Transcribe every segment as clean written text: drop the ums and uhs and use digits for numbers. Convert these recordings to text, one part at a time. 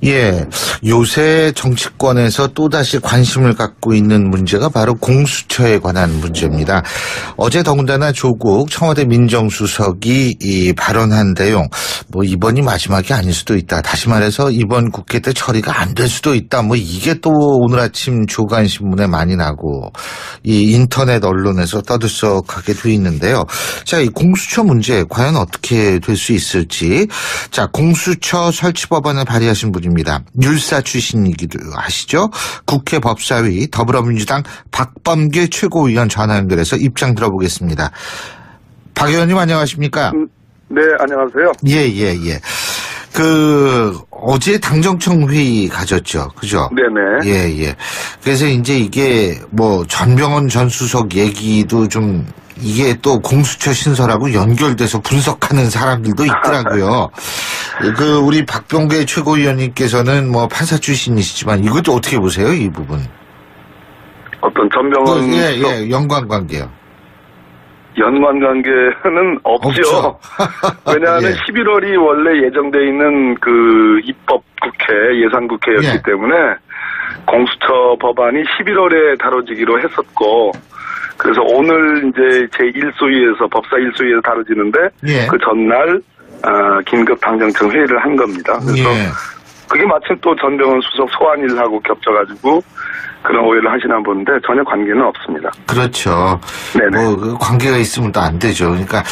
예, 요새 정치권에서 또다시 관심을 갖고 있는 문제가 바로 공수처에 관한 문제입니다. 어제 더군다나 조국 청와대 민정수석이 이 발언한 내용, 이번이 마지막이 아닐 수도 있다. 다시 말해서 이번 국회 때 처리가 안 될 수도 있다. 이게 또 오늘 아침 조간신문에 많이 나고 이 인터넷 언론에서 떠들썩하게 돼 있는데요. 자, 이 공수처 문제 과연 어떻게 될 수 있을지. 자, 공수처 설치 법안을 발의하신 분입니다. 율사 출신이기도 하시죠. 국회 법사위 더불어민주당 박범계 최고위원 전화 연결해서 입장 들어보겠습니다. 박 의원님 안녕하십니까? 네, 안녕하세요. 예. 어제 당정청 회의 가졌죠. 그죠? 네네. 예. 그래서 이제 이게 전병헌 전 수석 얘기도 좀 이게 또 공수처 신설하고 연결돼서 분석하는 사람들도 있더라고요. 우리 박병계 최고위원님께서는 판사 출신이시지만 이것도 어떻게 보세요, 이 부분? 어떤 전병헌 예, 연관관계요. 연관관계는 없죠. 왜냐하면 예. 11월이 원래 예정돼 있는 그 입법 국회, 예산국회였기 예. 때문에 공수처 법안이 11월에 다뤄지기로 했었고, 그래서 오늘 이제 제1소위에서 법사 1소위에서 다뤄지는데 예. 그 전날 긴급 당정청 회의를 한 겁니다. 그래서 그게 마침 또 전병헌 수석 소환일하고 겹쳐가지고 그런 오해를 하시나 보는데 전혀 관계는 없습니다. 그렇죠. 네네. 관계가 있으면 또 안 되죠. 그러니까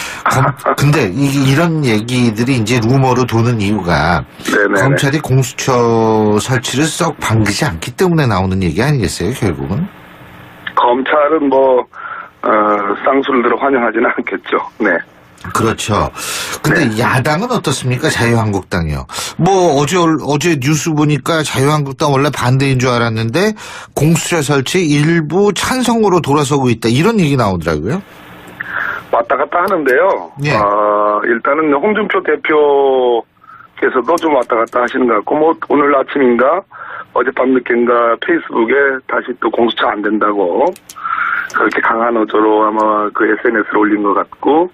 근데 이런 얘기들이 이제 루머로 도는 이유가 네네. 검찰이 공수처 설치를 썩 반기지 않기 때문에 나오는 얘기 아니겠어요, 결국은? 검찰은 쌍수를 들어 환영하지는 않겠죠. 네. 그렇죠. 근데 네. 야당은 어떻습니까? 자유한국당이요. 어제 뉴스 보니까 자유한국당 원래 반대인 줄 알았는데 공수처 설치 일부 찬성으로 돌아서고 있다. 이런 얘기 나오더라고요. 왔다 갔다 하는데요. 예. 일단은 홍준표 대표께서도 좀 왔다 갔다 하시는 것 같고, 오늘 아침인가 어젯밤 늦게인가 페이스북에 다시 또 공수처 안 된다고 그렇게 강한 어조로 아마 그 SNS를 올린 것 같고,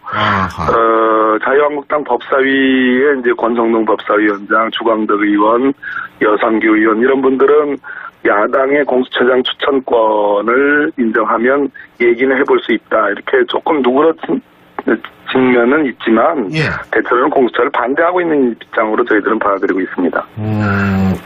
자유한국당 법사위에 이제 권성동 법사위원장, 주광덕 의원, 여상규 의원 이런 분들은 야당의 공수처장 추천권을 인정하면 얘기는 해볼 수 있다. 이렇게 조금 누그러진 측면은 있지만 예. 대체로는 공수처를 반대하고 있는 입장으로 저희들은 받아들이고 있습니다.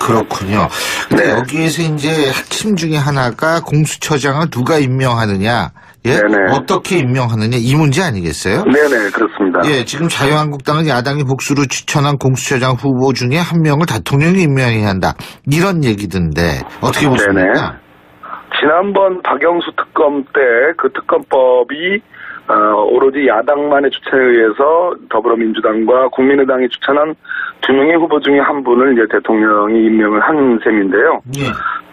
그렇군요. 근데 네. 여기에서 이제 핵심 중에 하나가 공수처장을 누가 임명하느냐, 예? 네네. 어떻게 임명하느냐 이 문제 아니겠어요? 네네, 그렇습니다. 예, 지금 자유한국당은 야당이 복수로 추천한 공수처장 후보 중에 한 명을 대통령이 임명해야 한다. 이런 얘기던데 어떻게 보십니까? 네네. 지난번 박영수 특검 때 그 특검법이 오로지 야당만의 추천에 의해서 더불어민주당과 국민의당이 추천한 두 명의 후보 중에 한 분을 이제 대통령이 임명을 한 셈인데요. 예.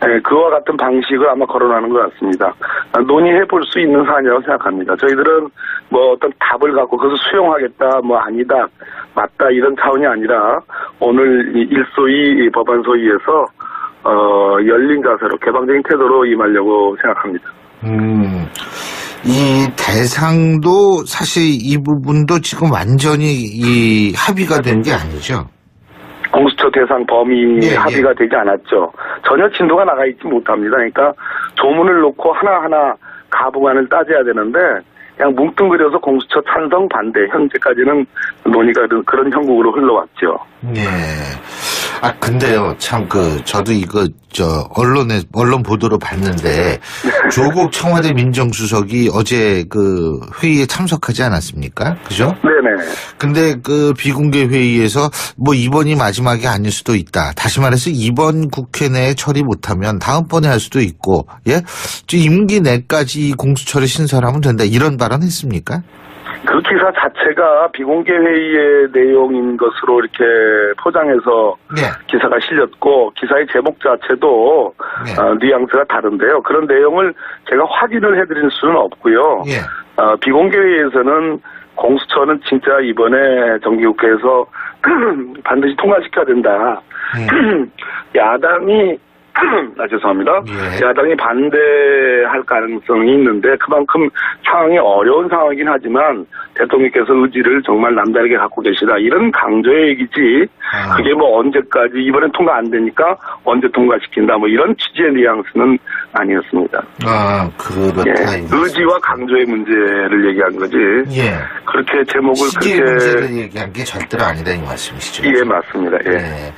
네, 그와 같은 방식을 아마 거론하는 것 같습니다. 논의해 볼 수 있는 사안이라고 생각합니다. 저희들은 어떤 답을 갖고 그것을 수용하겠다, 아니다, 맞다 이런 차원이 아니라 오늘 이 일소위 법안 소위에서 열린 자세로 개방적인 태도로 임하려고 생각합니다. 이 대상도 사실 이 부분도 지금 완전히 합의가 된 게 아니죠. 공수처 대상 범위 예, 합의가 되지 않았죠. 전혀 진도가 나가 있지 못합니다. 그러니까 조문을 놓고 하나하나 가부간을 따져야 되는데 그냥 뭉뚱그려서 공수처 찬성 반대 현재까지는 논의가 그런 형국으로 흘러왔죠. 예. 근데요, 저도 언론 보도로 봤는데, 조국 청와대 민정수석이 어제 회의에 참석하지 않았습니까? 그죠? 네네. 근데 비공개 회의에서 이번이 마지막이 아닐 수도 있다. 다시 말해서 이번 국회 내에 처리 못하면 다음번에 할 수도 있고, 예? 임기 내까지 공수처를 신설하면 된다. 이런 발언 했습니까? 그 기사 자체가 비공개 회의의 내용인 것으로 이렇게 포장해서 네. 기사가 실렸고 기사의 제목 자체도 네. 뉘앙스가 다른데요. 그런 내용을 제가 확인을 해드릴 수는 없고요. 예. 비공개 회의에서는 공수처는 진짜 이번에 정기국회에서 반드시 통과시켜야 된다. 야당이 죄송합니다. 예. 야당이 반대할 가능성이 있는데 그만큼 상황이 어려운 상황이긴 하지만 대통령께서 의지를 정말 남다르게 갖고 계시다. 이런 강조의 얘기지. 그게 뭐 언제까지 이번엔 통과 안 되니까 언제 통과시킨다. 뭐 이런 취지의 뉘앙스는 아니었습니다. 그렇다. 예. 의지와 강조의 문제를 얘기한 거지. 예. 그렇게 제목을 시기의 그렇게 문제를 얘기한 게 절대로 아니다 이 말씀이시죠? 예, 맞습니다. 예. 예.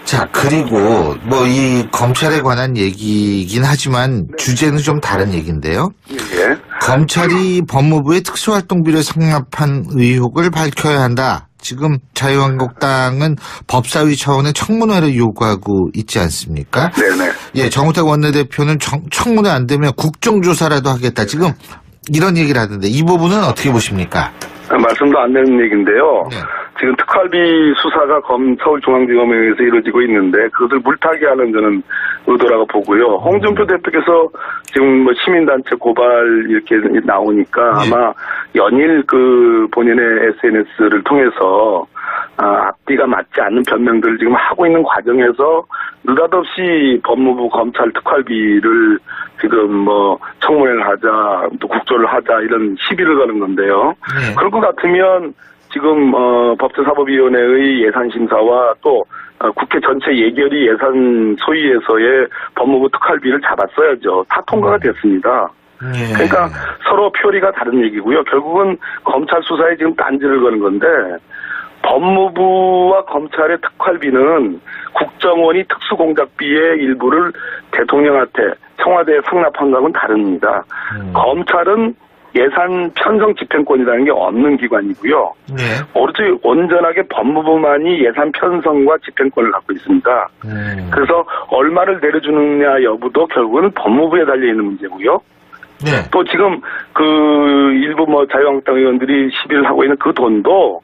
자, 그리고 뭐 이 검찰에 관한 얘기이긴 하지만 주제는 좀 다른 얘기인데요. 예. 검찰이 법무부의 특수활동비를 상납한 의혹을 밝혀야 한다. 지금 자유한국당은 법사위 차원의 청문회를 요구하고 있지 않습니까? 네네. 예, 정우택 원내대표는 청문회 안 되면 국정조사라도 하겠다. 지금 이런 얘기를 하던데 이 부분은 어떻게 보십니까? 말씀도 안 되는 얘기인데요. 네. 지금 특활비 수사가 서울중앙지검에 의해서 이루어지고 있는데 그것을 물타기 하는 저는 의도라고 보고요. 홍준표 대표께서 지금 뭐 시민단체 고발 이렇게 나오니까 네. 아마 연일 본인의 SNS를 통해서 앞뒤가 맞지 않는 변명들을 지금 하고 있는 과정에서 느닷없이 법무부 검찰 특활비를 지금 뭐 청문회를 하자, 또 국조를 하자 이런 시비를 거는 건데요. 네. 그럴 것 같으면 지금 법제사법위원회의 예산심사와 또 국회 전체 예결위 예산 소위에서의 법무부 특활비를 잡았어야죠. 다 통과가 됐습니다. 예. 그러니까 서로 표리가 다른 얘기고요. 결국은 검찰 수사에 지금 딴지를 거는 건데 법무부와 검찰의 특활비는 국정원이 특수공작비의 일부를 대통령한테 청와대에 상납한 것은 다릅니다. 검찰은 예산 편성 집행권이라는 게 없는 기관이고요. 네. 오로지 온전하게 법무부만이 예산 편성과 집행권을 갖고 있습니다. 그래서 얼마를 내려주느냐 여부도 결국은 법무부에 달려있는 문제고요. 네. 또 지금 일부 자유한국당 의원들이 시비를 하고 있는 그 돈도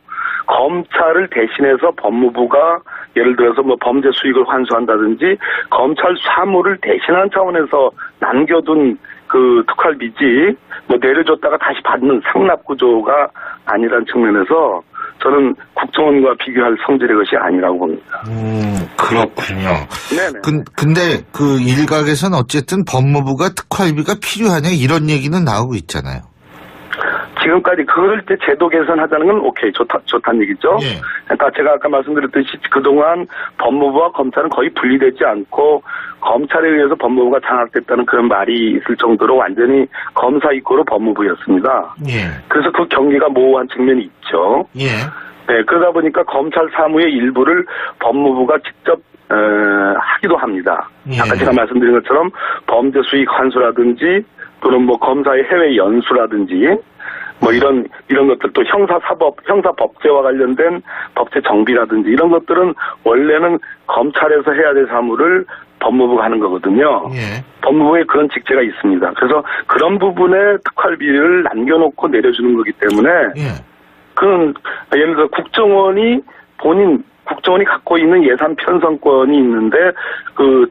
검찰을 대신해서 법무부가 예를 들어서 범죄 수익을 환수한다든지 검찰 사무를 대신한 차원에서 남겨둔 특활비지 내려줬다가 다시 받는 상납 구조가 아니란 측면에서 저는 국정원과 비교할 성질의 것이 아니라고 봅니다. 그렇군요. 네네. 근데 일각에서는 어쨌든 법무부가 특활비가 필요하냐 이런 얘기는 나오고 있잖아요. 지금까지 그럴 때 제도 개선하자는 건 오케이 좋다는 얘기죠. 예. 그러니까 제가 아까 말씀드렸듯이 그동안 법무부와 검찰은 거의 분리되지 않고 검찰에 의해서 법무부가 장악됐다는 그런 말이 있을 정도로 완전히 검사 이꼬로 법무부였습니다. 예. 그래서 그 경계가 모호한 측면이 있죠. 예. 네, 그러다 보니까 검찰 사무의 일부를 법무부가 직접 하기도 합니다. 예. 아까 제가 말씀드린 것처럼 범죄 수익 환수라든지 또는 검사의 해외 연수라든지 이런 것들 또 형사법제와 관련된 법제 정비라든지 이런 것들은 원래는 검찰에서 해야 될 사무를 법무부가 하는 거거든요. 예. 법무부에 그런 직제가 있습니다. 그래서 그런 부분에 특활비를 남겨놓고 내려주는 거기 때문에 예. 그건 예를 들어 국정원이 갖고 있는 예산 편성권이 있는데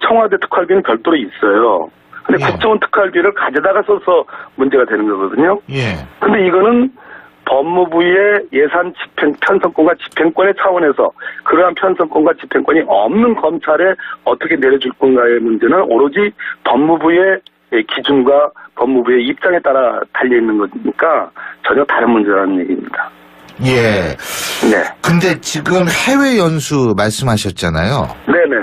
청와대 특활비는 별도로 있어요. 근데 예. 국정원 특활비를 가져다가 써서 문제가 되는 거거든요. 예. 근데 이거는 법무부의 예산 편성권과 집행권의 차원에서 그러한 편성권과 집행권이 없는 검찰에 어떻게 내려줄 건가의 문제는 오로지 법무부의 기준과 법무부의 입장에 따라 달려있는 거니까 전혀 다른 문제라는 얘기입니다. 예. 네. 근데 지금 해외 연수 말씀하셨잖아요. 네네.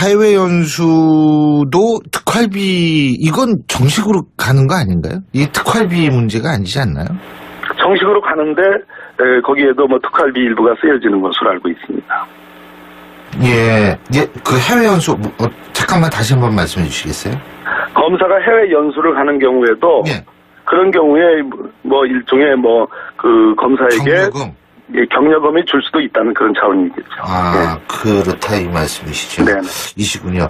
해외 연수도 특활비 이건 정식으로 가는 거 아닌가요? 이 특활비 문제가 아니지 않나요? 정식으로 가는데 거기에도 특활비 일부가 쓰여지는 것으로 알고 있습니다. 예. 그 해외 연수 잠깐만 다시 한번 말씀해 주시겠어요? 검사가 해외 연수를 가는 경우에도 예. 그런 경우에 일종의 검사에게 경력금이 줄 수도 있다는 그런 차원이겠죠. 그렇다 이 말씀이시죠. 네. 이시군요.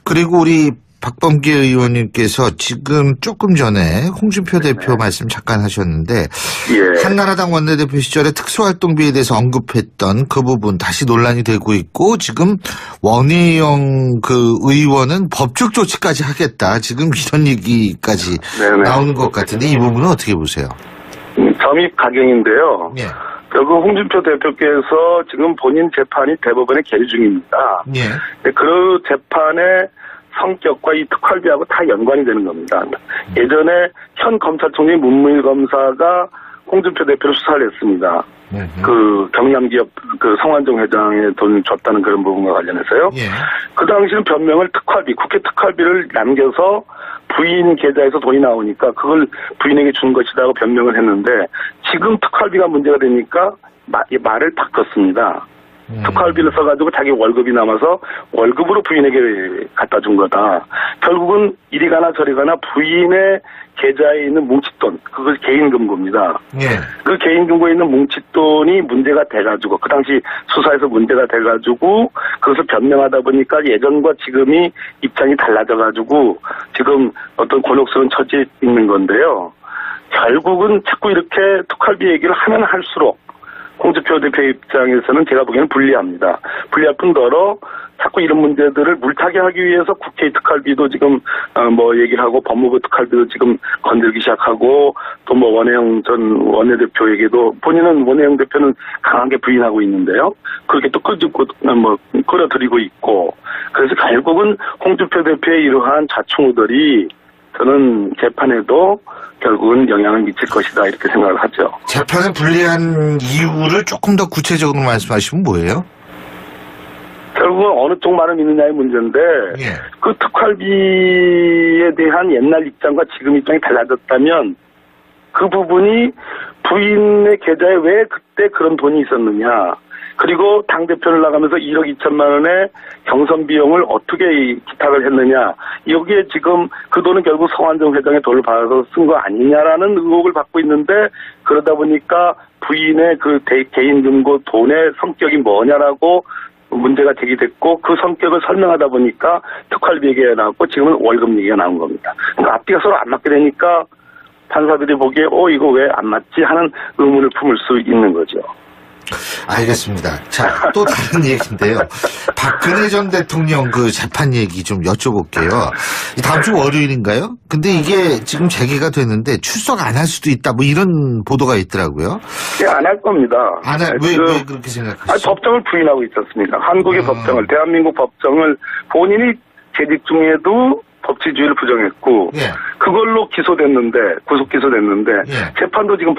그리고 우리 박범계 의원님께서 지금 조금 전에 홍준표 대표 말씀 잠깐 하셨는데 예. 한나라당 원내대표 시절에 특수활동비에 대해서 언급했던 그 부분 다시 논란이 되고 있고 지금 원희영 의원은 법적 조치까지 하겠다. 지금 이런 얘기까지 네네. 나오는 것 같은데 이 부분은 어떻게 보세요? 점입 가경인데요. 예. 결국 홍준표 대표께서 지금 본인 재판이 대법원에 계류 중입니다. 예. 그 재판에 성격과 이 특활비하고 다 연관이 되는 겁니다. 예전에 현 검찰총장인 문무일 검사가 홍준표 대표를 수사를 했습니다. 그 경남기업 그 성완종 회장에 돈 줬다는 그런 부분과 관련해서요. 예. 그 당시는 변명을 특활비, 국회 특활비를 남겨서 부인 계좌에서 돈이 나오니까 그걸 부인에게 준 것이라고 변명을 했는데 지금 특활비가 문제가 되니까 말을 바꿨습니다. 특활비를 써가지고 자기 월급이 남아서 월급으로 부인에게 갖다 준 거다. 결국은 이리 가나 저리 가나 부인의 계좌에 있는 뭉칫돈, 그걸 개인금고입니다. 예. 그 개인금고에 있는 뭉칫돈이 문제가 돼가지고, 그 당시 수사에서 문제가 돼가지고, 그것을 변명하다 보니까 예전과 지금이 입장이 달라져가지고, 지금 어떤 곤혹스러운 처지에 있는 건데요. 결국은 자꾸 이렇게 특활비 얘기를 하면 할수록, 홍준표 대표 입장에서는 제가 보기에는 불리합니다. 불리할 뿐더러 자꾸 이런 문제들을 물타기 하기 위해서 국회 특활비도 지금 얘기를 하고 법무부 특활비도 지금 건들기 시작하고 또 원혜영 전 원내대표에게도 본인은 원혜영 대표는 강하게 부인하고 있는데요. 그렇게 또 끌어들이고 있고 그래서 결국은 홍준표 대표의 이러한 자충우들이 저는 재판에도 결국은 영향을 미칠 것이다 이렇게 생각을 하죠. 재판에 불리한 이유를 조금 더 구체적으로 말씀하시면 뭐예요? 결국은 어느 쪽 말을 믿느냐의 문제인데 예. 그 특활비에 대한 옛날 입장과 지금 입장이 달라졌다면 그 부분이 부인의 계좌에 왜 그때 그런 돈이 있었느냐 그리고 당대표를 나가면서 1억 2천만 원의 경선 비용을 어떻게 기탁을 했느냐 여기에 지금 그 돈은 결국 성완종 회장의 돈을 받아서 쓴 거 아니냐라는 의혹을 받고 있는데 그러다 보니까 부인의 그 개인 금고 돈의 성격이 뭐냐라고 문제가 제기됐고 그 성격을 설명하다 보니까 특활비 얘기가 나왔고 지금은 월급 얘기가 나온 겁니다. 그러니까 앞뒤가 서로 안 맞게 되니까 판사들이 보기에 이거 왜 안 맞지 하는 의문을 품을 수 있는 거죠. 알겠습니다. 자, 또 다른 얘기인데요. 박근혜 전 대통령 그 재판 얘기 좀 여쭤볼게요. 다음 주 월요일인가요? 근데 이게 지금 재개가 되는데 출석 안 할 수도 있다 뭐 이런 보도가 있더라고요. 안 할 겁니다. 왜 그렇게 생각하시죠? 법정을 부인하고 있지 않습니까? 한국의 법정을, 대한민국 법정을 본인이 재직 중에도 법치주의를 부정했고 예. 그걸로 기소됐는데 구속 기소됐는데 예. 재판도 지금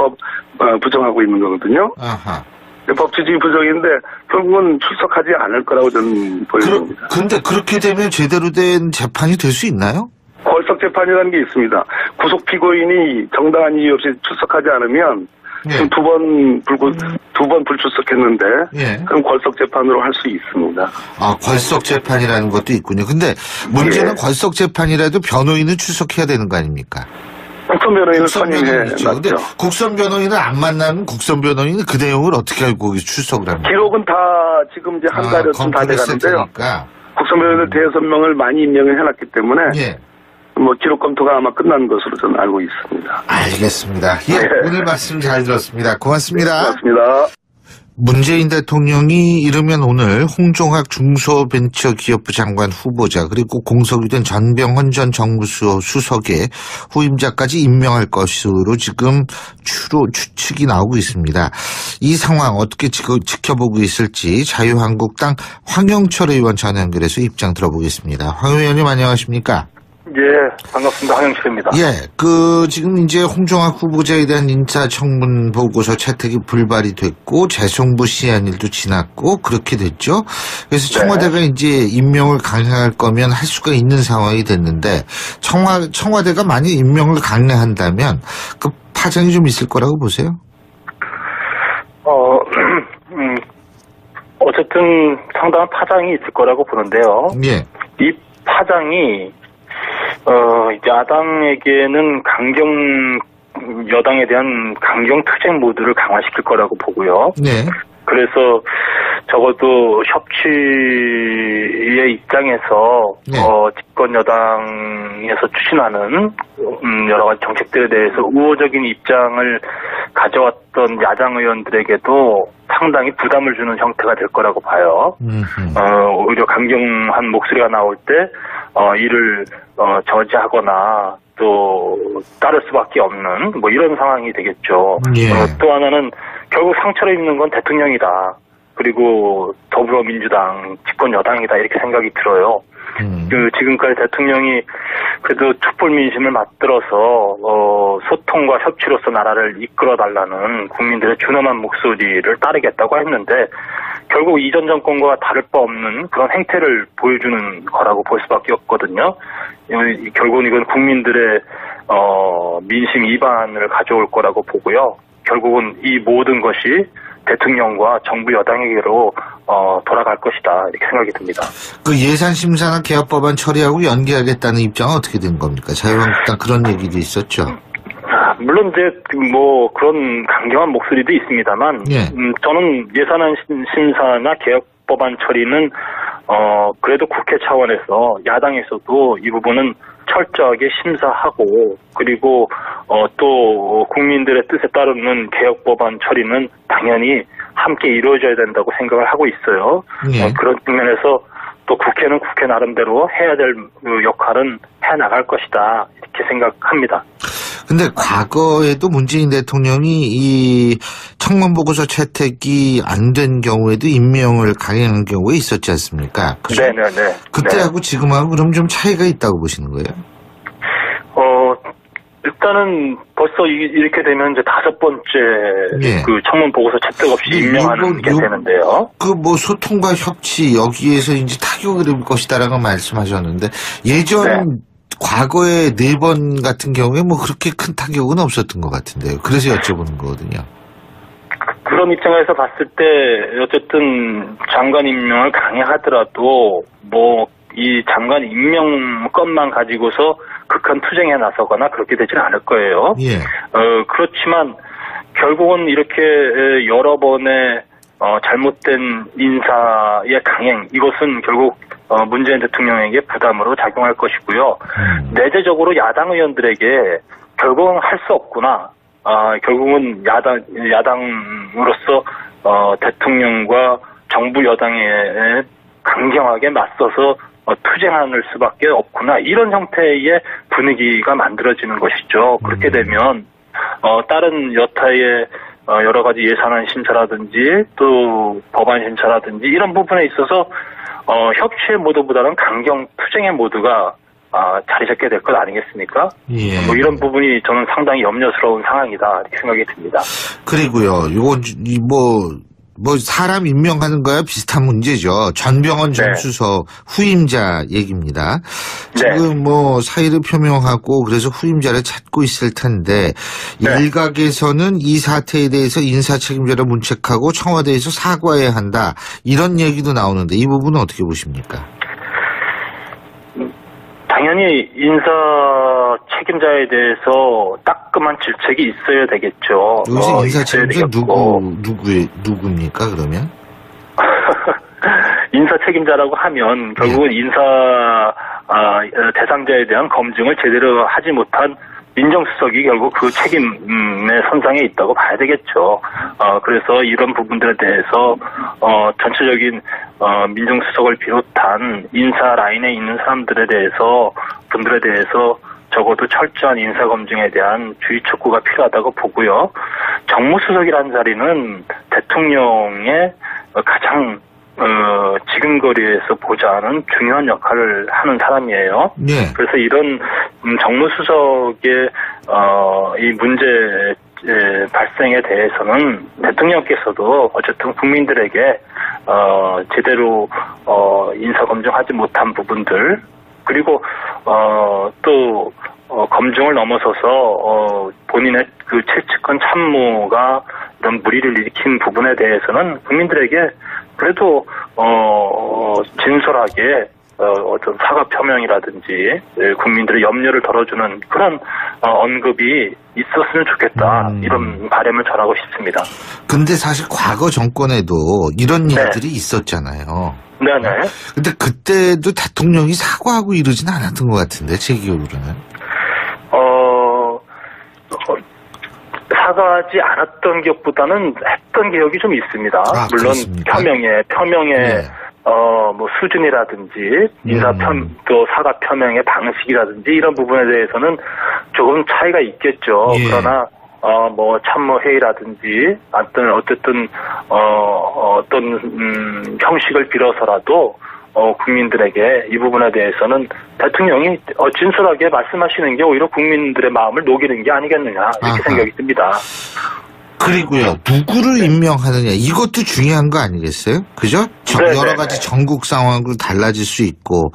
부정하고 있는 거거든요. 아하. 법치주의 부정인데 결국은 출석하지 않을 거라고 저는 보여집니다. 근데 그렇게 되면 제대로 된 재판이 될 수 있나요? 걸석 재판이라는 게 있습니다. 구속 피고인이 정당한 이유 없이 출석하지 않으면 예. 지금 두 번 불출석했는데 예. 그럼 걸석 재판으로 할 수 있습니다. 아, 걸석 재판이라는 것도 있군요. 근데 문제는 예. 걸석 재판이라도 변호인은 출석해야 되는 거 아닙니까? 국선 변호인을 국선 선임해 변호인 있죠. 근데 놨죠. 국선 변호인을 안 만나면 국선 변호인은 그 내용을 어떻게 알고 거기 출석을 합니까? 기록은 다 지금 이제 한 달여쯤 다 돼가는데요. 테니까. 국선 변호인을 5명을 많이 임명을 해놨기 때문에 예. 기록 검토가 아마 끝난 것으로 저는 알고 있습니다. 알겠습니다. 예, 네. 오늘 말씀 잘 들었습니다. 고맙습니다. 고맙습니다. 문재인 대통령이 이르면 오늘 홍종학 중소벤처기업부 장관 후보자 그리고 공석이 된 전병헌 전 정무수석 수석의 후임자까지 임명할 것으로 지금 주로 추측이 나오고 있습니다. 이 상황 어떻게 지켜보고 있을지 자유한국당 황영철 의원 전화 연결해서 입장 들어보겠습니다. 황 의원님 안녕하십니까? 예, 반갑습니다. 황영철입니다. 예, 지금 이제 홍종학 후보자에 대한 인사청문 보고서 채택이 불발이 됐고, 재송부 시한일도 지났고, 그렇게 됐죠. 그래서 청와대가 이제 임명을 강행할 거면 할 수가 있는 상황이 됐는데, 청와대가 만약 임명을 강행한다면, 그 파장이 좀 있을 거라고 보세요? 어쨌든 상당한 파장이 있을 거라고 보는데요. 예. 이 파장이 야당에게는 여당에 대한 강경 투쟁 모드를 강화시킬 거라고 보고요. 네. 그래서 적어도 협치의 입장에서 네. 집권 여당에서 추진하는 여러 가지 정책들에 대해서 우호적인 입장을 가져왔던 야당 의원들에게도 상당히 부담을 주는 형태가 될 거라고 봐요. 오히려 강경한 목소리가 나올 때 이를 저지하거나 또 따를 수밖에 없는 이런 상황이 되겠죠. 예. 또 하나는 결국 상처를 입는 건 대통령이다. 그리고 더불어민주당 집권 여당이다 이렇게 생각이 들어요. 지금까지 대통령이 그래도 촛불 민심을 맞들어서 소통과 협치로서 나라를 이끌어달라는 국민들의 준엄한 목소리를 따르겠다고 했는데 결국 이전 정권과 다를 바 없는 그런 행태를 보여주는 거라고 볼 수밖에 없거든요. 결국은 이건 국민들의 민심 위반을 가져올 거라고 보고요. 결국은 이 모든 것이 대통령과 정부 여당에게로 돌아갈 것이다 이렇게 생각이 듭니다. 그 예산 심사나 개혁 법안 처리하고 연기하겠다는 입장은 어떻게 된 겁니까? 자유한국당 그런 얘기도 있었죠. 물론 이제 뭐 그런 강경한 목소리도 있습니다만, 예. 저는 예산안 심사나 개혁 법안 처리는 그래도 국회 차원에서 야당에서도 이 부분은 철저하게 심사하고 그리고 또 국민들의 뜻에 따르는 개혁 법안 처리는 당연히 함께 이루어져야 된다고 생각을 하고 있어요. 예. 그런 측면에서 또 국회는 국회 나름대로 해야 될 역할은 해 나갈 것이다 이렇게 생각합니다. 근데 과거에도 문재인 대통령이 이 청문 보고서 채택이 안 된 경우에도 임명을 강행한 경우가 있었지 않습니까? 그죠? 네네네. 그때하고 지금하고 그럼 좀 차이가 있다고 보시는 거예요? 일단은 벌써 이렇게 되면 이제 5번째 예. 그 청문 보고서 채택 없이 임명하는 게 되는데요. 그 뭐 소통과 협치 여기에서 이제 타격을 입을 것이다라고 말씀하셨는데 예전 네. 과거에 4번 같은 경우에 뭐 그렇게 큰 타격은 없었던 것 같은데요. 그래서 여쭤보는 거거든요. 그런 입장에서 봤을 때 어쨌든 장관 임명을 강행하더라도 뭐 이 장관 임명 건만 가지고서 극한 투쟁에 나서거나 그렇게 되지는 않을 거예요. 예. 그렇지만 결국은 이렇게 여러 번의 잘못된 인사의 강행 이것은 결국 문재인 대통령에게 부담으로 작용할 것이고요. 내재적으로 야당 의원들에게 결국은 할 수 없구나. 결국은 야당으로서 대통령과 정부 여당에 강경하게 맞서서 투쟁할 수밖에 없구나. 이런 형태의 분위기가 만들어지는 것이죠. 그렇게 되면 다른 여타의 여러 가지 예산안 심사라든지 또 법안 심사라든지 이런 부분에 있어서 협치의 모드보다는 강경 투쟁의 모드가 자리 잡게 될 것 아니겠습니까? 예. 뭐 이런 부분이 저는 상당히 염려스러운 상황이다 이렇게 생각이 듭니다. 그리고요, 요건 뭐 사람 임명하는 거야 비슷한 문제죠. 전병헌 전 네. 수석 후임자 얘기입니다. 네. 지금 뭐 사의를 표명하고 그래서 후임자를 찾고 있을 텐데 네. 일각에서는 이 사태에 대해서 인사 책임자를 문책하고 청와대에서 사과해야 한다 이런 얘기도 나오는데 이 부분은 어떻게 보십니까? 당연히 인사 책임자에 대해서 따끔한 질책이 있어야 되겠죠. 여기서 인사 있어야 책임자 되겠고. 누구입니까 그러면? 인사 책임자라고 하면 결국은 인사 대상자에 대한 검증을 제대로 하지 못한 민정수석이 결국 그 책임의 선상에 있다고 봐야 되겠죠. 그래서 이런 부분들에 대해서 전체적인 민정수석을 비롯한 인사 라인에 있는 분들에 대해서 적어도 철저한 인사 검증에 대한 주의 촉구가 필요하다고 보고요. 정무수석이라는 자리는 대통령의 가장 지근거리에서 보좌하는 중요한 역할을 하는 사람이에요. 네. 그래서 이런 정무수석의 이 문제 발생에 대해서는 대통령께서도 어쨌든 국민들에게 제대로 인사 검증하지 못한 부분들 그리고 또 검증을 넘어서서 본인의 그 최측근 참모가 이런 무리를 일으킨 부분에 대해서는 국민들에게 그래도 진솔하게 어떤 사과 표명이라든지 국민들의 염려를 덜어주는 그런 언급이 있었으면 좋겠다 이런 바람을 전하고 싶습니다. 근데 사실 과거 정권에도 이런 일들이 있었잖아요. 네네. 근데 그때도 대통령이 사과하고 이러진 않았던 것 같은데 제 기억으로는. 사과하지 않았던 기억보다는 했던 기억이 좀 있습니다. 물론 그렇습니까? 표명의 네. 뭐 수준이라든지 또 사과 표명의 방식이라든지 이런 부분에 대해서는 조금 차이가 있겠죠. 예. 그러나 뭐 참모회의라든지 어쨌든 어떤 형식을 빌어서라도 국민들에게 이 부분에 대해서는 대통령이 진솔하게 말씀하시는 게 오히려 국민들의 마음을 녹이는 게 아니겠느냐 이렇게 생각이 듭니다. 그리고요, 누구를 임명하느냐, 이것도 중요한 거 아니겠어요? 그죠? 여러 가지 전국 상황도 달라질 수 있고,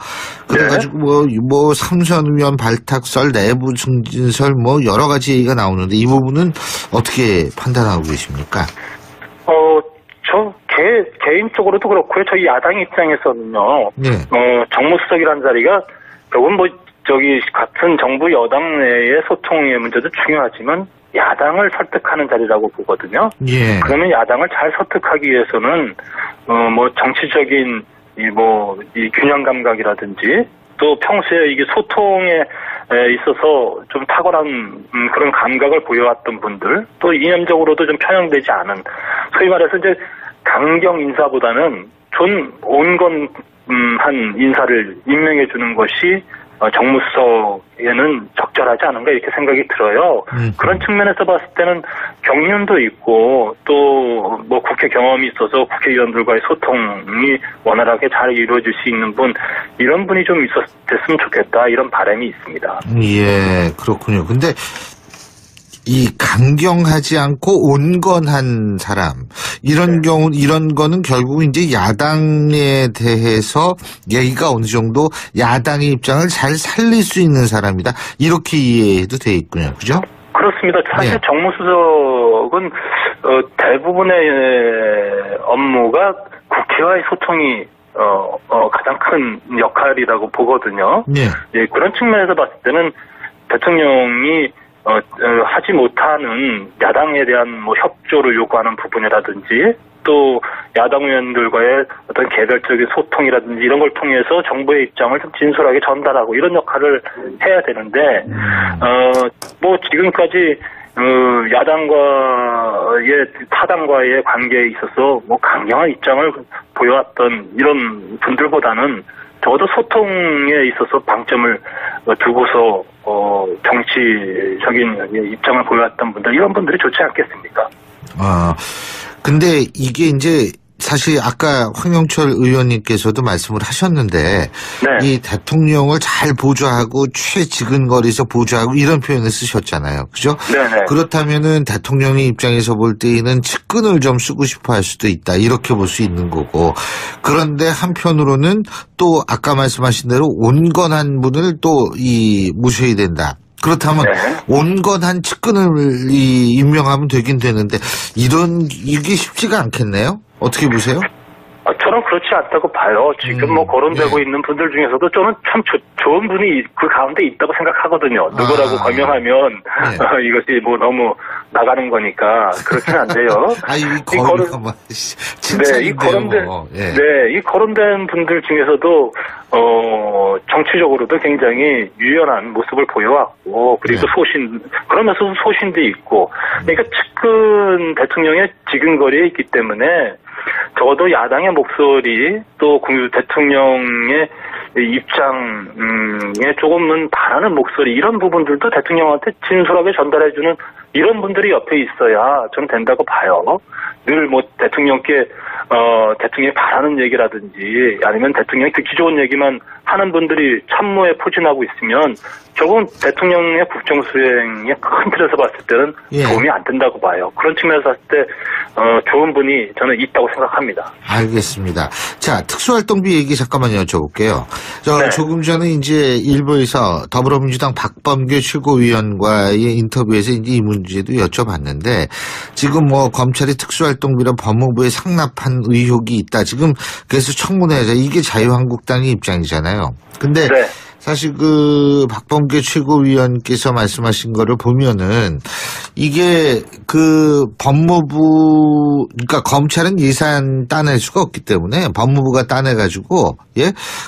그래가지고 뭐, 삼선 의원 발탁설, 내부 증진설, 뭐, 여러 가지 얘기가 나오는데, 이 부분은 어떻게 판단하고 계십니까? 저 개인적으로도 그렇고요. 저희 야당 입장에서는요, 정무수석이라는 자리가, 결국은 같은 정부 여당 내의 소통의 문제도 중요하지만, 야당을 설득하는 자리라고 보거든요. 예. 그러면 야당을 잘 설득하기 위해서는 정치적인 이 균형 감각이라든지 또 평소에 이게 소통에 있어서 좀 탁월한 그런 감각을 보여왔던 분들, 또 이념적으로도 좀 편향되지 않은, 소위 말해서 이제 강경 인사보다는 좀 온건한 인사를 임명해 주는 것이 정무수석에는 적절하지 않은가 이렇게 생각이 들어요. 그런 측면에서 봤을 때는 경륜도 있고 또 뭐 국회 경험이 있어서 국회의원들과의 소통이 원활하게 잘 이루어질 수 있는 분, 이런 분이 좀 됐으면 좋겠다, 이런 바람이 있습니다. 예, 그렇군요. 근데 이 강경하지 않고 온건한 사람, 이런 경우, 이런 거는 결국 이제 야당에 대해서 얘기가 어느 정도 야당의 입장을 잘 살릴 수 있는 사람이다, 이렇게 이해해도 돼 있군요. 그죠? 그렇습니다. 사실 정무수석은 대부분의 업무가 국회와의 소통이 가장 큰 역할이라고 보거든요. 예, 그런 측면에서 봤을 때는 대통령이 하지 못하는 야당에 대한 협조를 요구하는 부분이라든지 또 야당 의원들과의 어떤 개별적인 소통이라든지 이런 걸 통해서 정부의 입장을 좀 진솔하게 전달하고 이런 역할을 해야 되는데 지금까지 야당과의 타당과의 관계에 있어서 강경한 입장을 보여왔던 이런 분들보다는 적어도 소통에 있어서 방점을 두고서 정치적인 입장을 보여왔던 분들, 이런 분들이 좋지 않겠습니까? 근데 이게 이제 사실 아까 황영철 의원님께서도 말씀을 하셨는데 이 대통령을 잘 보좌하고 최지근거리에서 보좌하고 이런 표현을 쓰셨잖아요. 그죠? 네네. 그렇다면은 대통령의 입장에서 볼 때에는 측근을 좀 쓰고 싶어 할 수도 있다, 이렇게 볼 수 있는 거고, 그런데 한편으로는 또 아까 말씀하신 대로 온건한 분을 또 모셔야 된다. 그렇다면 온건한 측근을 임명하면 되긴 되는데 이게 쉽지가 않겠네요? 어떻게 보세요? 저는 그렇지 않다고 봐요. 지금 거론되고 있는 분들 중에서도 저는 참 좋은 분이 그 가운데 있다고 생각하거든요. 누구라고 거명하면 이것이 너무 나가는 거니까 그렇진 않대요. 이 거론된 분들 중에서도 정치적으로도 굉장히 유연한 모습을 보여왔고, 그리고 그러면서도 소신도 있고, 그러니까 측근 대통령의 지근거리에 있기 때문에 적어도 야당의 목소리, 또 대통령의 입장에 조금은 바라는 목소리, 이런 부분들도 대통령한테 진솔하게 전달해주는 이런 분들이 옆에 있어야 저는 된다고 봐요. 늘 대통령께 대통령이 바라는 얘기라든지 아니면 대통령이 듣기 좋은 얘기만 하는 분들이 참모에 포진하고 있으면 결국은 대통령의 국정 수행에 큰 틀에서 봤을 때는 도움이 안 된다고 봐요. 그런 측면에서 봤을 때 좋은 분이 저는 있다고 생각합니다. 알겠습니다. 자, 특수활동비 얘기 잠깐만 여쭤볼게요. 조금 전에 이제 일부에서 더불어민주당 박범계 최고위원과의 인터뷰에서 이제 이 문제도 여쭤봤는데, 지금 검찰이 특수활동비를 법무부에 상납한 의혹이 있다, 지금 그래서 청문회에서, 이게 자유한국당의 입장이잖아요. 근데 사실 그 박범계 최고위원께서 말씀하신 거를 보면은 이게 그 법무부, 그러니까 검찰은 예산 따낼 수가 없기 때문에 법무부가 따내가지고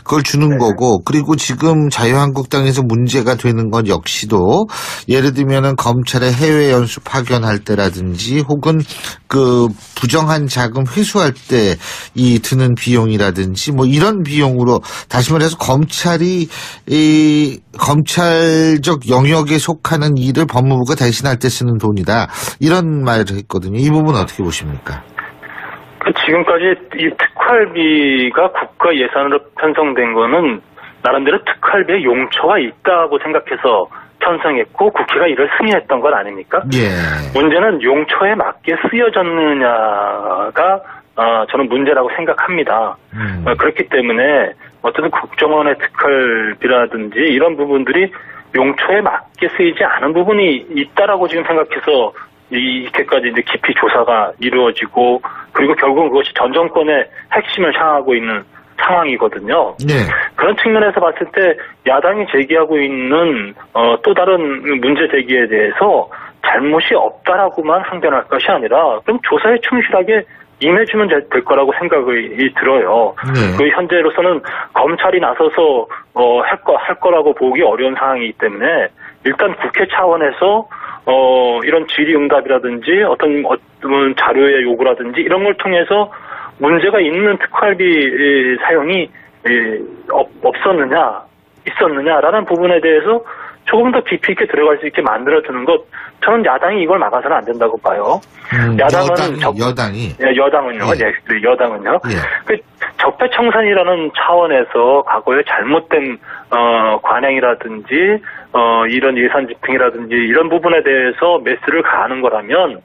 그걸 주는 거고, 그리고 지금 자유한국당에서 문제가 되는 건 역시도 예를 들면은 검찰의 해외 연수 파견할 때라든지 혹은 그 부정한 자금 회수할 때 이 드는 비용이라든지 이런 비용으로, 다시 말해서 검찰이 이 검찰적 영역에 속하는 일을 법무부가 대신할 때 쓰는 돈이다, 이런 말을 했거든요. 이 부분은 어떻게 보십니까? 지금까지 이 특활비가 국가 예산으로 편성된 거는 나름대로 특활비의 용처가 있다고 생각해서 편성했고 국회가 이를 승인했던 건 아닙니까? 예. 문제는 용처에 맞게 쓰여졌느냐가 저는 문제라고 생각합니다. 그렇기 때문에 어떤 국정원의 특활비라든지 이런 부분들이 용처에 맞게 쓰이지 않은 부분이 있다라고 지금 생각해서 이렇게까지 이제 깊이 조사가 이루어지고 그리고 결국은 그것이 전 정권의 핵심을 향하고 있는 상황이거든요. 네. 그런 측면에서 봤을 때 야당이 제기하고 있는 또 다른 문제 제기에 대해서 잘못이 없다라고만 항변할 것이 아니라 그럼 조사에 충실하게 임해주면 될 거라고 생각이 들어요. 네. 그 현재로서는 검찰이 나서서 할 거라고 보기 어려운 상황이기 때문에 일단 국회 차원에서 이런 질의응답이라든지 어떤 자료의 요구라든지 이런 걸 통해서 문제가 있는 특활비 사용이 없었느냐 있었느냐라는 부분에 대해서 조금 더 깊이 있게 들어갈 수 있게 만들어주는 것 저는 야당이 이걸 막아서는 안 된다고 봐요. 여당이 여당은요. 예. 네, 여당은요. 예. 그 적폐청산이라는 차원에서 과거에 잘못된 관행이라든지 이런 예산 집행이라든지 이런 부분에 대해서 메스를 가하는 거라면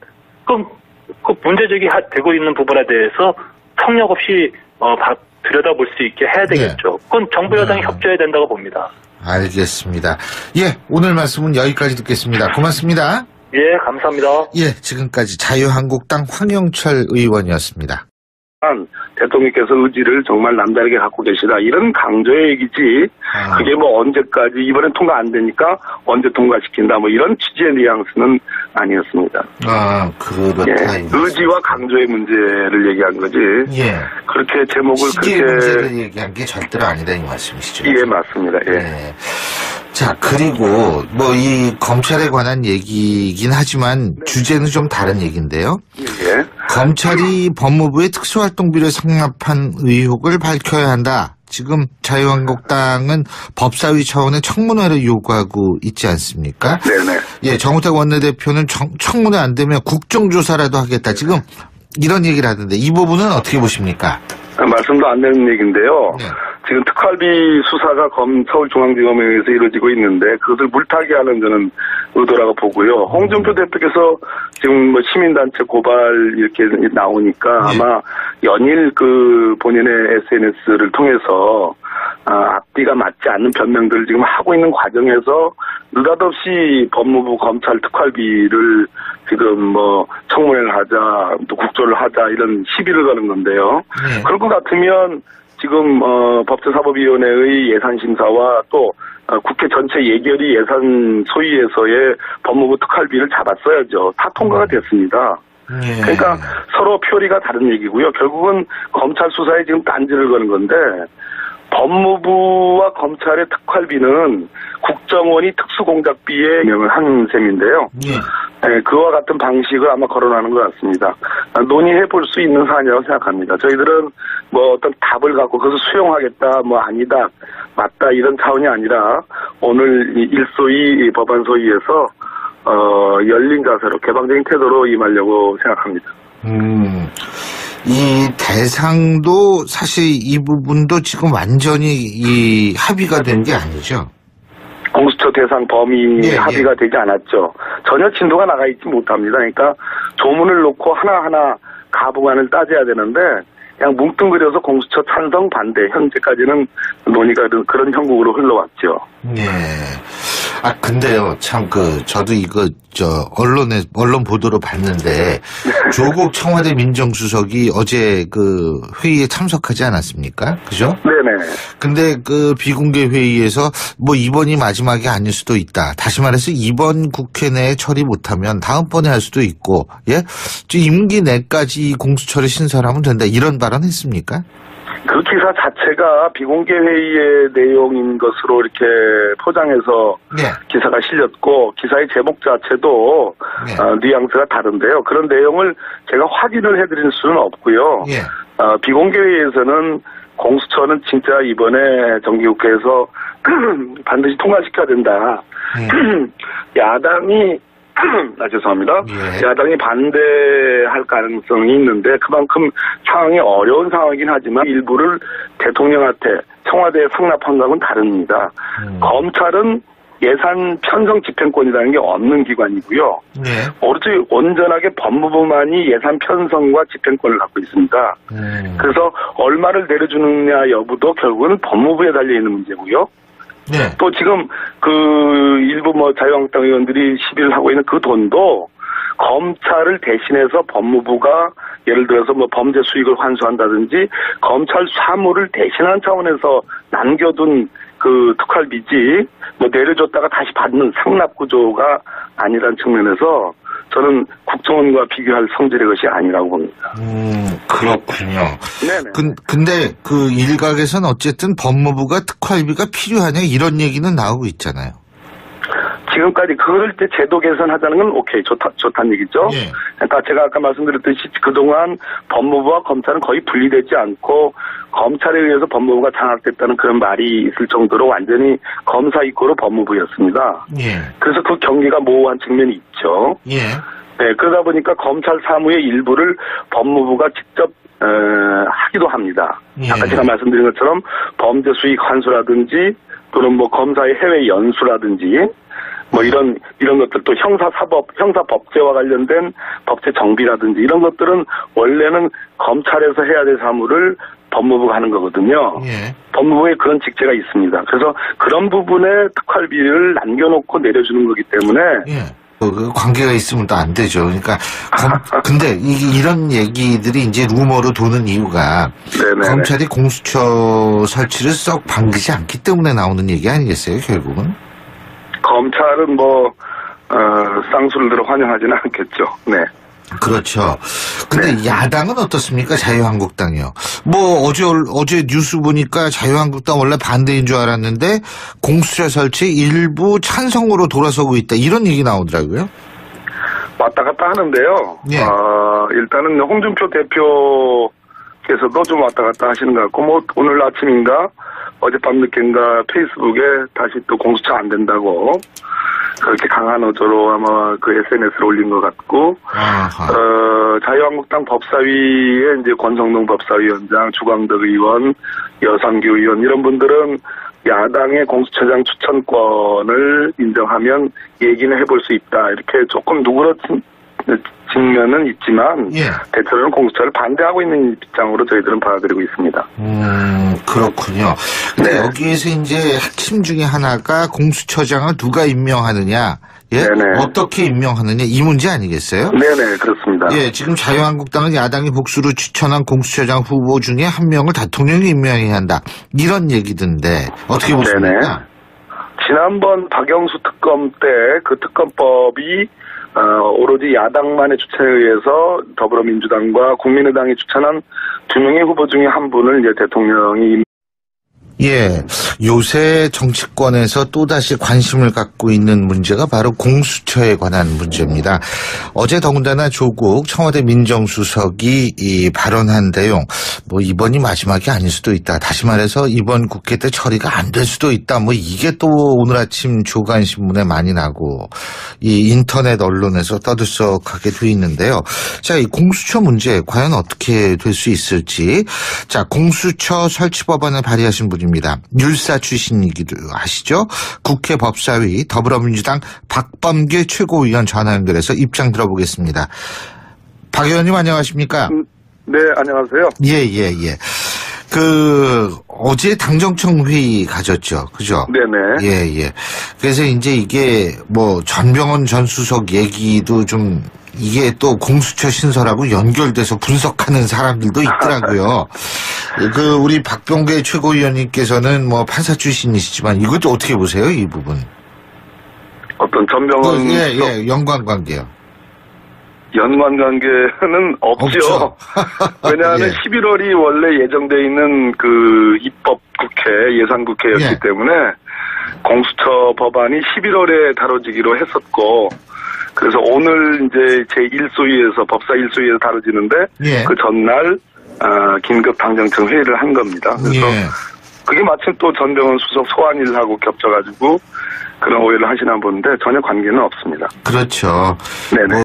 그 문제 제기되고 있는 부분에 대해서 성역 없이 들여다볼 수 있게 해야 되겠죠. 그건 정부 여당이 협조해야 된다고 봅니다. 알겠습니다. 예, 오늘 말씀은 여기까지 듣겠습니다. 고맙습니다. 예, 감사합니다. 예, 지금까지 자유한국당 황영철 의원이었습니다. 대통령께서 의지를 정말 남다르게 갖고 계시다. 이런 강조의 얘기지. 그게 뭐 언제까지 이번엔 통과 안 되니까 언제 통과시킨다. 뭐 이런 취지의 뉘앙스는 아니었습니다. 그렇다. 예, 의지와 강조의 문제를 얘기한 거지. 예. 그렇게 제목을 시기의 그렇게 문제를 얘기한 게 절대로 아니다 이 말씀이시죠? 예, 맞습니다. 예. 예. 자, 그리고 뭐 이 검찰에 관한 얘기이긴 하지만 주제는 좀 다른 얘기인데요. 예. 검찰이 법무부의 특수활동비를 상납한 의혹을 밝혀야 한다. 지금 자유한국당은 법사위 차원의 청문회를 요구하고 있지 않습니까? 네네. 예, 정우택 원내대표는 청문회 안 되면 국정조사라도 하겠다. 지금 이런 얘기를 하던데 이 부분은 어떻게 보십니까? 말씀도 안 되는 얘기인데요. 네. 지금 특활비 수사가 서울중앙지검에 의해서 이루어지고 있는데 그것을 물타기 하는 저는 의도라고 보고요. 홍준표 대표께서 지금 뭐 시민단체 고발 이렇게 나오니까 아마 연일 그 본인의 SNS를 통해서 앞뒤가 맞지 않는 변명들을 지금 하고 있는 과정에서 느닷없이 법무부 검찰 특활비를 지금 뭐 청문회를 하자 또 국조를 하자 이런 시비를 거는 건데요. 그럴 것 같으면 지금 법제사법위원회의 예산심사와 또 국회 전체 예결위 예산 소위에서의 법무부 특활비를 잡았어야죠. 다 통과가 됐습니다. 그러니까 서로 표리가 다른 얘기고요. 결국은 검찰 수사에 지금 딴지를 거는 건데 법무부와 검찰의 특활비는 국정원이 특수공작비에 명을 한 셈인데요. 네, 그와 같은 방식을 아마 거론하는 것 같습니다. 논의해 볼 수 있는 사안이라고 생각합니다. 저희들은 뭐 어떤 답을 갖고 그것을 수용하겠다, 뭐 아니다, 맞다 이런 차원이 아니라 오늘 일소위 법안 소위에서 열린 자세로 개방적인 태도로 임하려고 생각합니다. 이 대상도 사실 이 부분도 지금 완전히 이 합의가 된 게 아니죠. 공수처 대상 범위 합의가 되지 않았죠. 전혀 진도가 나가 있지 못합니다. 그러니까 조문을 놓고 하나하나 가부간을 따져야 되는데 그냥 뭉뚱그려서 공수처 찬성 반대 현재까지는 논의가 그런 형국으로 흘러왔죠. 네. 근데요, 참, 저도 이거, 언론 보도로 봤는데, 조국 청와대 민정수석이 어제 회의에 참석하지 않았습니까? 그죠? 네네. 근데 비공개 회의에서 이번이 마지막이 아닐 수도 있다. 다시 말해서 이번 국회 내에 처리 못하면 다음번에 할 수도 있고, 예? 임기 내까지 공수처를 신설하면 된다. 이런 발언 했습니까? 그 기사 자체가 비공개 회의의 내용인 것으로 이렇게 포장해서 기사가 실렸고 기사의 제목 자체도 뉘앙스가 다른데요. 그런 내용을 제가 확인을 해드릴 수는 없고요. 비공개 회의에서는 공수처는 진짜 이번에 정기국회에서 반드시 통과시켜야 된다. 야당이 죄송합니다. 예. 야당이 반대할 가능성이 있는데 그만큼 상황이 어려운 상황이긴 하지만 일부를 대통령한테 청와대에 상납한 거하고는 다릅니다. 검찰은 예산 편성 집행권이라는 게 없는 기관이고요. 네. 오로지 온전하게 법무부만이 예산 편성과 집행권을 갖고 있습니다. 그래서 얼마를 내려주느냐 여부도 결국은 법무부에 달려있는 문제고요. 네. 또 지금 그 일부 자유한국당 의원들이 시비를 하고 있는 그 돈도 검찰을 대신해서 법무부가 예를 들어서 범죄 수익을 환수한다든지 검찰 사무를 대신한 차원에서 남겨둔 그 특활비지 내려줬다가 다시 받는 상납 구조가 아니라는 측면에서 저는 국정원과 비교할 성질의 것이 아니라고 봅니다. 그렇군요. 네네. 근데 그 일각에서는 어쨌든 법무부가 특활비가 필요하냐 이런 얘기는 나오고 있잖아요. 지금까지 그럴 때 제도 개선하자는 건 오케이 좋다는 얘기죠. 예. 그러니까 제가 아까 말씀드렸듯이 그동안 법무부와 검찰은 거의 분리되지 않고 검찰에 의해서 법무부가 장악됐다는 그런 말이 있을 정도로 완전히 검사 입고로 법무부였습니다. 예. 그래서 그 경계가 모호한 측면이 있죠. 예. 네, 그러다 보니까 검찰 사무의 일부를 법무부가 직접 하기도 합니다. 예. 아까 제가 말씀드린 것처럼 범죄 수익 환수라든지 또는 검사의 해외 연수라든지 이런 것들 또 형사법제와 관련된 법제 정비라든지 이런 것들은 원래는 검찰에서 해야 될 사무를 법무부가 하는 거거든요. 예. 법무부에 그런 직제가 있습니다. 그래서 그런 부분에 특활비를 남겨놓고 내려주는 거기 때문에 예. 그 관계가 있으면 또 안 되죠. 그러니까 근데 이런 얘기들이 이제 루머로 도는 이유가 네네. 검찰이 공수처 설치를 썩 반기지 않기 때문에 나오는 얘기 아니겠어요, 결국은? 검찰은 쌍수를 들어 환영하지는 않겠죠. 네. 그렇죠. 근데 네. 야당은 어떻습니까? 자유한국당이요. 어제 뉴스 보니까 자유한국당 원래 반대인 줄 알았는데 공수처 설치 일부 찬성으로 돌아서고 있다. 이런 얘기 나오더라고요. 왔다 갔다 하는데요. 예. 일단은 홍준표 대표께서도 좀 왔다 갔다 하시는 것 같고 오늘 아침인가 어젯밤 늦게인가 페이스북에 다시 또 공수처 안 된다고 그렇게 강한 어조로 아마 그 SNS를 올린 것 같고, 자유한국당 법사위에 이제 권성동 법사위원장, 주광덕 의원, 여상규 의원 이런 분들은 야당의 공수처장 추천권을 인정하면 얘기는 해볼 수 있다. 이렇게 조금 누그러진 측면은 있지만 예. 대체로는 공수처를 반대하고 있는 입장으로 저희들은 받아들이고 있습니다. 그렇군요. 근데 네. 여기에서 이제 핵심 중에 하나가 공수처장을 누가 임명하느냐, 예? 네네. 어떻게 임명하느냐 이 문제 아니겠어요? 네네, 그렇습니다. 예, 지금 자유한국당은 야당이 복수로 추천한 공수처장 후보 중에 한 명을 대통령이 임명해야 한다. 이런 얘기던데 어떻게 보십니까? 네네. 지난번 박영수 특검 때 그 특검법이 오로지 야당만의 추천에 의해서 더불어민주당과 국민의당이 추천한 2명의 후보 중에 한 분을 이제 대통령이 예, 요새 정치권에서 또다시 관심을 갖고 있는 문제가 바로 공수처에 관한 문제입니다. 어제 더군다나 조국 청와대 민정수석이 발언한 내용, 이번이 마지막이 아닐 수도 있다. 다시 말해서 이번 국회 때 처리가 안 될 수도 있다. 이게 또 오늘 아침 조간신문에 많이 나고 이 인터넷 언론에서 떠들썩하게 돼 있는데요. 자, 이 공수처 문제 과연 어떻게 될 수 있을지. 자, 공수처 설치 법안을 발의하신 분입니다. 율사 출신이기도 하시죠. 국회 법사위 더불어민주당 박범계 최고위원 전화 연결해서 입장 들어보겠습니다. 박 의원님 안녕하십니까? 네, 안녕하세요. 예. 어제 당정청 회의 가졌죠. 그죠? 네네. 예. 그래서 이제 이게 전병헌 전 수석 얘기도 좀 이게 또 공수처 신설하고 연결돼서 분석하는 사람들도 있더라고요. 우리 박병계 최고위원님께서는 판사 출신이시지만 이것도 어떻게 보세요, 이 부분? 어떤 전병헌 예, 연관관계요. 연관관계는 없죠. 왜냐하면 예. 11월이 원래 예정돼 있는 그 입법 국회, 예산국회였기 예. 때문에 공수처 법안이 11월에 다뤄지기로 했었고, 그래서 오늘 이제 제1소위에서 법사 1소위에서 다뤄지는데 예. 그 전날 긴급 당정청 회의를 한 겁니다. 그래서 예. 그게 마침 또 전병헌 수석 소환일하고 겹쳐가지고 그런 오해를 하시나 보는데 전혀 관계는 없습니다. 그렇죠. 네네.